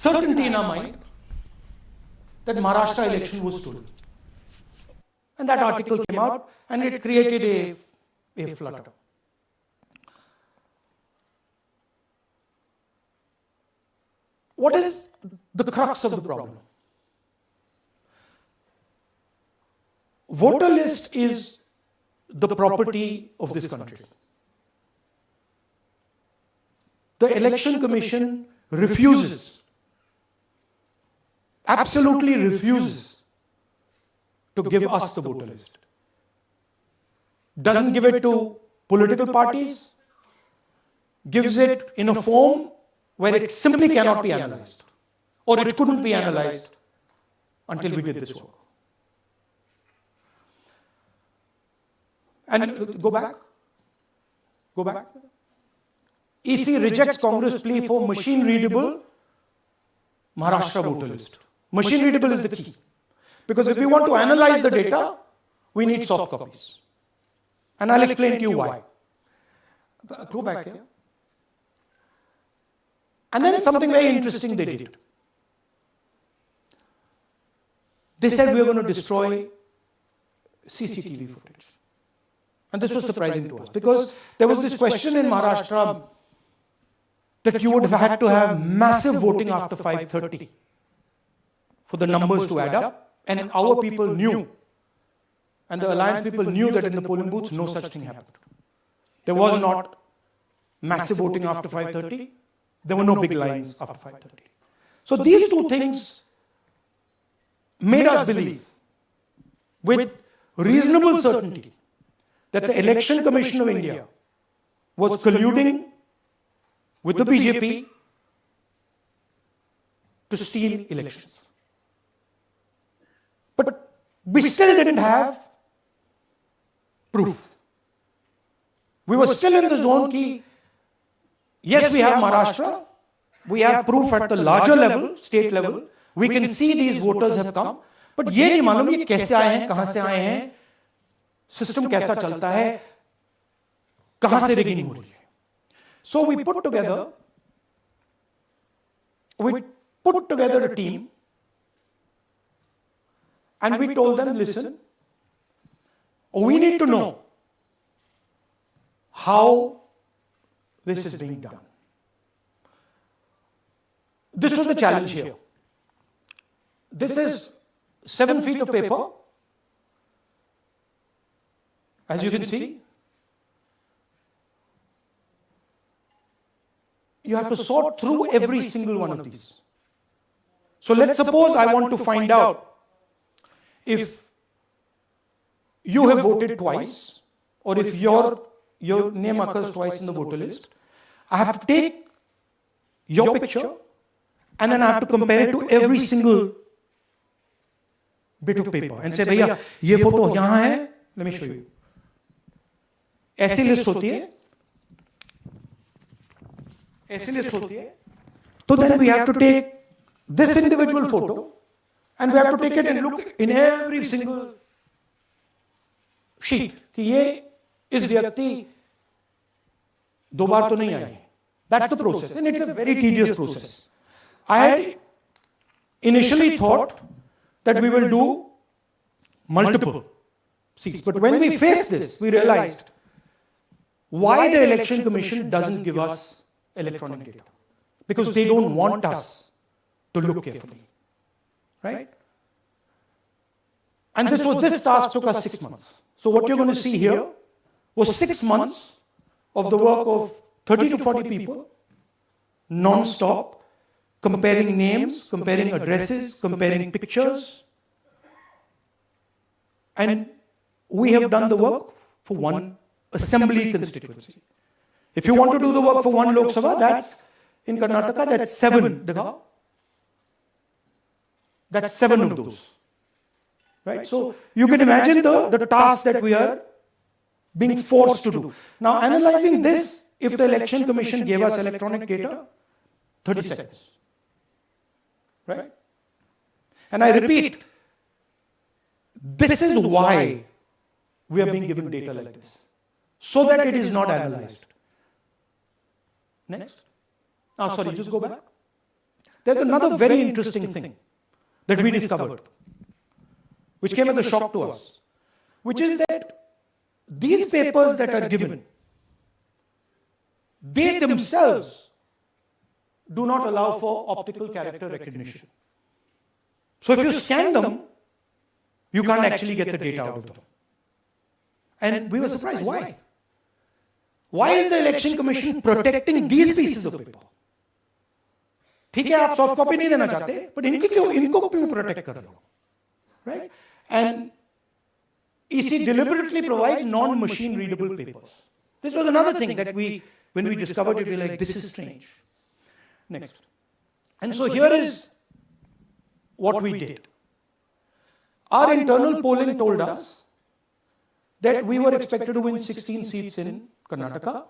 certainty in our mind that Maharashtra election was stolen. And that article came out and it created a flutter. What is the crux of the problem? Voter list is the property of this country. The Election Commission refuses, absolutely refuses to give us the voter list. Doesn't give it to political parties, gives it in a form where it simply cannot be analyzed, or it couldn't be analyzed until we did this work. And go back. EC rejects Congress plea for machine-readable Maharashtra voter list. Machine-readable is the key. Because if we want to analyze the data, we need soft copies. And I'll explain to you why. Go back here. And then something very interesting they did. They said we are going to destroy CCTV footage. And this was surprising to us because there was this question in Maharashtra that you would have had to have massive voting after 5:30 for the numbers to add up. And our people knew, and the alliance people knew that in the polling booths no such thing happened. There was not massive voting after 5:30. There were no big lines after 5:30. So these two things made us believe with reasonable certainty that the Election Commission of India was colluding with the BJP to steal elections. But we still didn't have proof. We were still in the zone ki, yes, we have Maharashtra, we have proof at the larger level, state level, we can see these voters have come, but ये नहीं मालूम ये कैसे आए हैं, कहां से आए हैं, सिस्टम कैसा चलता है, कहां से रिगिंग हो रही है. So we put together a team and we told them, listen, we need to know how this is being done. This was the challenge here. This is 7 feet of paper, as you can see. You have to sort through every single one of these. So let's suppose I want to find out if you have voted twice, or if your name occurs twice in the voter list. I have to take your picture and then I have to compare it to every single bit of paper and say, भैया ये photo यहाँ है, let me show you. ऐसी list होती है, ऐसी list होती है. So then we have to take this individual photo and we have to take it and look in every single sheet कि ये इस व्यक्ति दो बार तो नहीं आई. That's the process, and it's a very tedious process. I had initially thought that we will do multiple seats, but when we faced this, we realized why the Election Commission doesn't give us electronic data. Because they don't want us to look carefully, right? And this task took us 6 months. So what you're going to see here was 6 months of the work of 30 to 40 people, non-stop, comparing names, comparing addresses, comparing pictures. And we have done the work for one assembly constituency. If you want to do the work for one Lok Sabha, that's in Karnataka, that's 7. That's 7 of those. Right? So you can imagine the task that we are being forced to do. Now, analyzing this, if the Election Commission gave us electronic data, 30 seconds. Right? And I repeat, this is why we are being given data like this, so that it is not analyzed. Next. Sorry, just go back. there's another very interesting thing that we discovered, which came as a shock to us, which is that these papers that are given, they themselves do not allow for optical character recognition. So if you scan them, you can't actually get the data out of them. And we were surprised, why? Why is the Election Commission protecting these pieces of paper? ठीक है, आप soft copy नहीं देना चाहते, but इनको क्यों protect कर रहे हो? Right? And EC deliberately provides non-machine readable papers. This was another thing that when we discovered it, we were like, this is strange. Next. And so here is what we did. Our internal polling told us that we were expected to win 16 seats in Karnataka,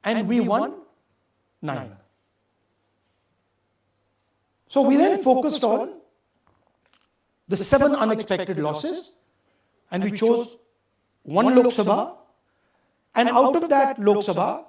and we won 9. So we then focused on the 7 unexpected losses, and we chose 1 Lok Sabha, and out of that Lok Sabha,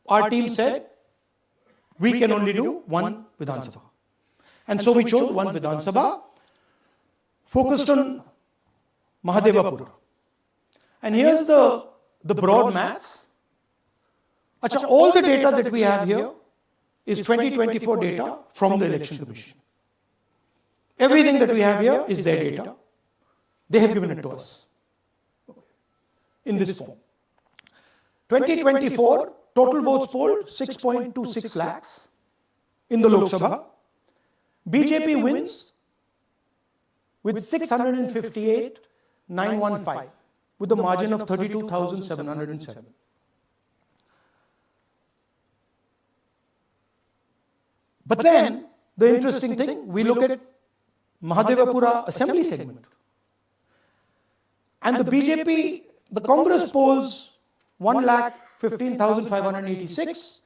our team said, we can only do 1 Vidhan Sabha. And so we chose 1 Vidhan Sabha, focused on Mahadevapura. And here's the broad math. Achha, all the data that we have here is 2024 data from the Election Commission. Everything that we have here is their data. They have given it to us in this form. 2024, total votes polled 6.26 lakhs in the Lok Sabha. BJP wins with 658,915 with a margin of 32,707. But then, the interesting thing, we look at Mahadevapura Assembly segment. And the BJP, the Congress polls 1,15,586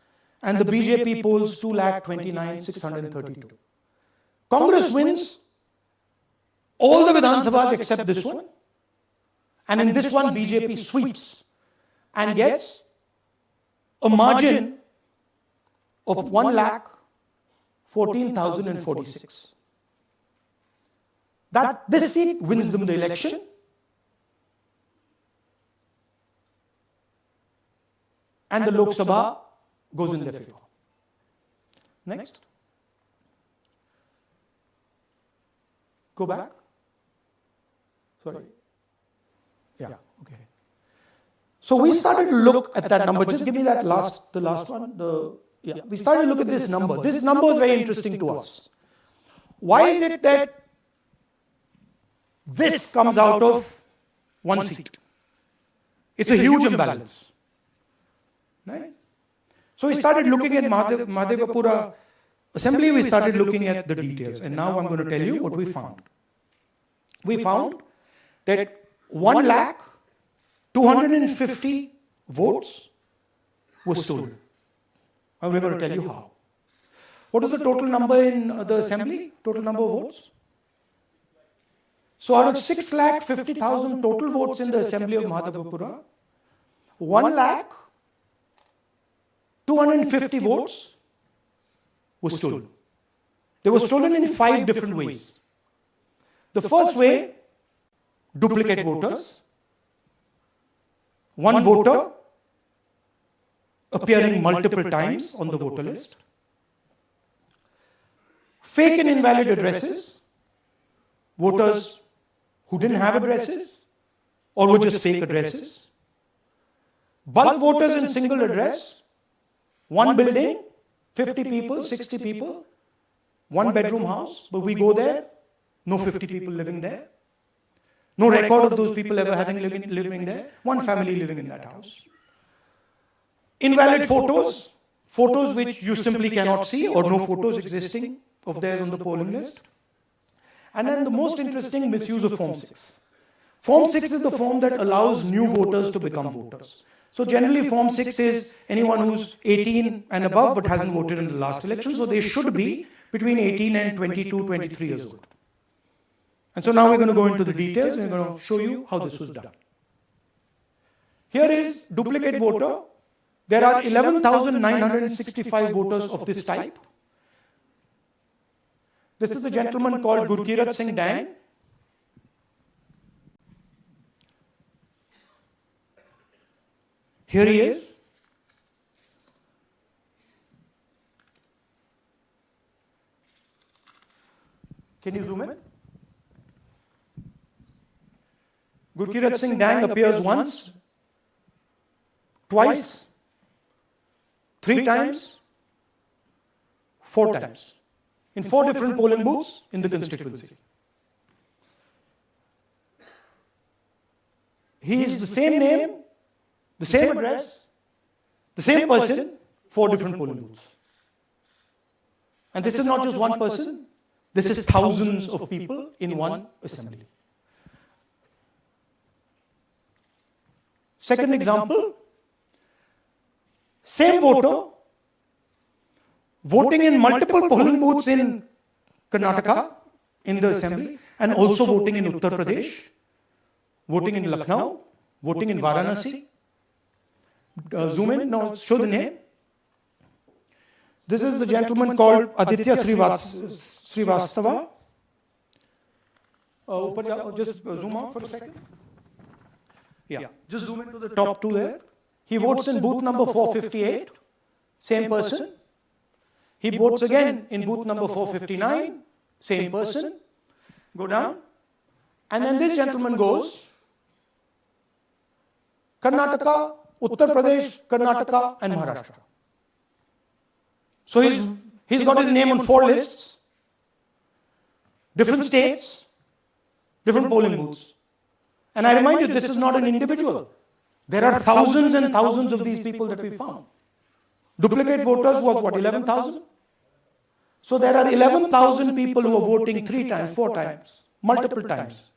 and the BJP polls 2,29,632. Congress wins all the Vidhan Sabhas except this one. And in this one, BJP sweeps and gets a margin of 1,14,046. That this seat wins them the election. And the Lok Sabha goes in their favor. Next. Go back. Sorry. Yeah, okay. So we started to look at that number. Just give me that the last one. We started to look at this number. This number is very interesting to us. Why is it that this comes out of 1 seat? It's a huge imbalance. Right? So we started looking at Mahadevapura Assembly, we started looking at the details. And now I'm going to tell you what we found. We found that 1,250,000 votes were stolen. I'm going to tell you how. What is the total number in the assembly? Total number of votes? So out of 6,50,000 total votes in the assembly of Mahadevapura, 1,250,000 votes were stolen. They were stolen in 5 different ways. The first way, duplicate voters. One voter appearing multiple times on the voter list. Fake and invalid addresses. Voters who didn't have addresses or were just fake addresses. Bulk voters in single address. One building, 50 people, 60 people, 1 bedroom house, but we go there, no 50 people living there. No record of those people ever having living there. 1 family living in that house. Invalid photos, photos which you simply cannot see or no photos existing of theirs on the polling list. And then the most interesting, misuse of Form 6. Form 6 is the form that allows new voters to become voters. So generally Form 6 is anyone who's 18 and above but hasn't voted in the last election. So they should be between 18 and 22, 23 years old. And so now we're going to go into the details and we're going to show you how this was done. Here is duplicate voter there are 11,965 voters of this type. This is a gentleman called Gurkirat Singh Dang. Here he is. Can you zoom in? Gurkirat Singh Dang appears once, twice, 3 times, 4 times, in 4 different polling booths in the constituency. He is the same name, the same address, the same person, 4 different polling booths. And this is not just one person, this is thousands of people in one assembly. Second example, same voter, voting in multiple polling booths in Karnataka, in the assembly, and also voting in Uttar Pradesh, voting in Lucknow, voting in Varanasi. Zoom in, no, show the name. This is the gentleman called Aditya Srivastava. Just zoom out for a second. Yeah, just zoom into the top 2 there. He votes in booth number 458, same person. He votes again in booth number 459, same person. Go down. And then this gentleman goes, Karnataka, Uttar Pradesh, Karnataka, and Maharashtra. So he's got his name on 4 lists, different states, different polling booths. And I remind you, this is not an individual. There are thousands and thousands of these people that we found. Duplicate voters was what, 11,000? So there are 11,000 people who are voting 3 times, 4 times, multiple times.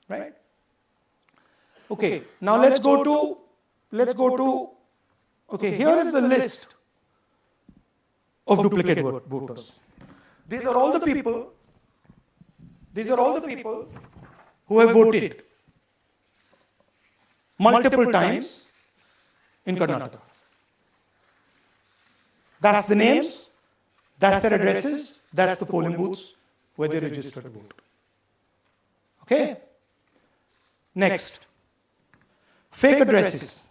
Right? Okay, now let's go to, okay, here is the list of duplicate voters. These are all the people who have voted multiple times in Karnataka. That's the names, that's their addresses, that's the polling booths where they registered to vote. Okay? Next, fake addresses.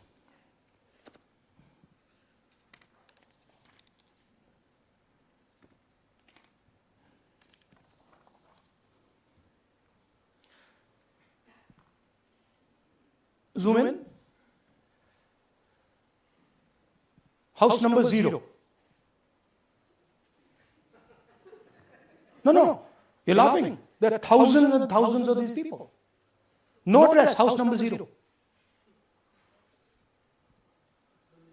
Zoom in. House number 0. No, you're laughing. There are thousands and thousands of these people. No address, house number 0.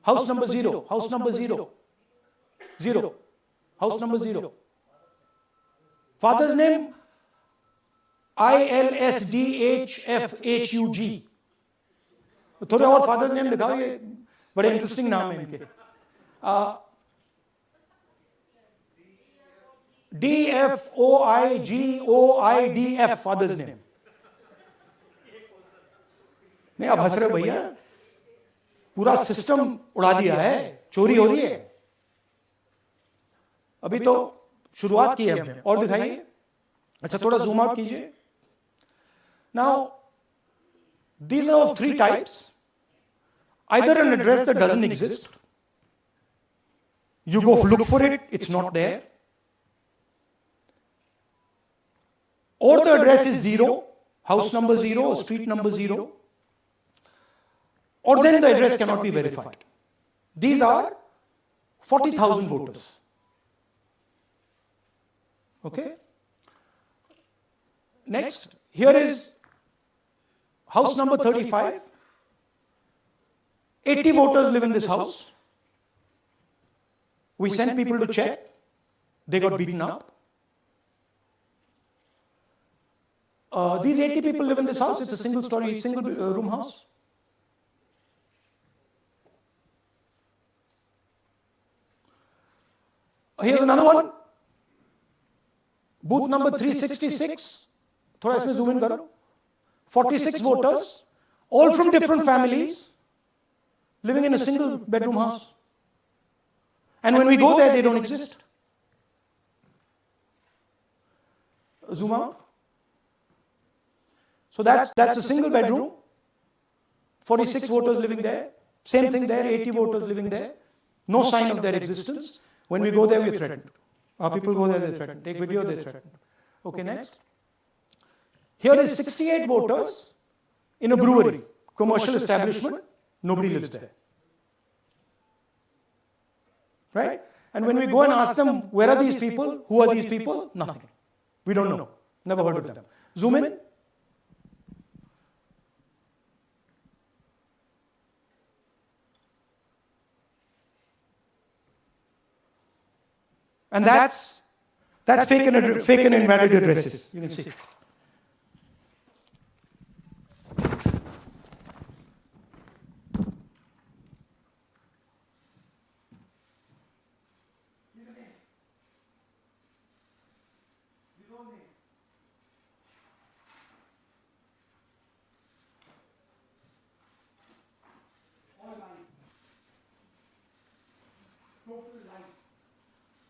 House number 0, house number 0. 0. House number 0. Father's name, ILSDHFHUG. थोड़े और father name दिखाओ, ये बड़े interesting नाम है इनके. DFOIGOIDF father's name. नहीं, आप हंस रहे हो भैया, पूरा सिस्टम उड़ा दिया है, चोरी हो रही है. अभी तो शुरुआत की है हमने, और दिखाइए. अच्छा, थोड़ा जूम आउट कीजिए. Now these are of 3 types. Either an address that doesn't exist, you go look for it, it's not there. Or the address is 0, house number 0, or street number 0. Or then the address cannot be verified. These are 40,000 voters. Okay? Next, here is house number 35. 80 voters live in this house. We sent people to check. They got beaten up. These 80 people live in this house. It's a single story, single room house. Here's another one. Booth number 366. थोड़ा इसमें zoom in करो. 46 voters, all from different families, living in a single bedroom house. And when we go there, they don't exist. Zoom out. So that's a single bedroom. 46 voters living there. Same thing there, 80 voters living there. No sign of their existence. When we go there, we're threatened. Our people go there, they're threatened. Take video, they're threatened. Okay, next. Here is 68 voters in a brewery, commercial establishment. Nobody lives there. Right? And when we go and ask them, where are these people? Who are these people? Nothing. We don't know. Never heard of them. Zoom in. And that's fake and invalid addresses. You can see. Total life.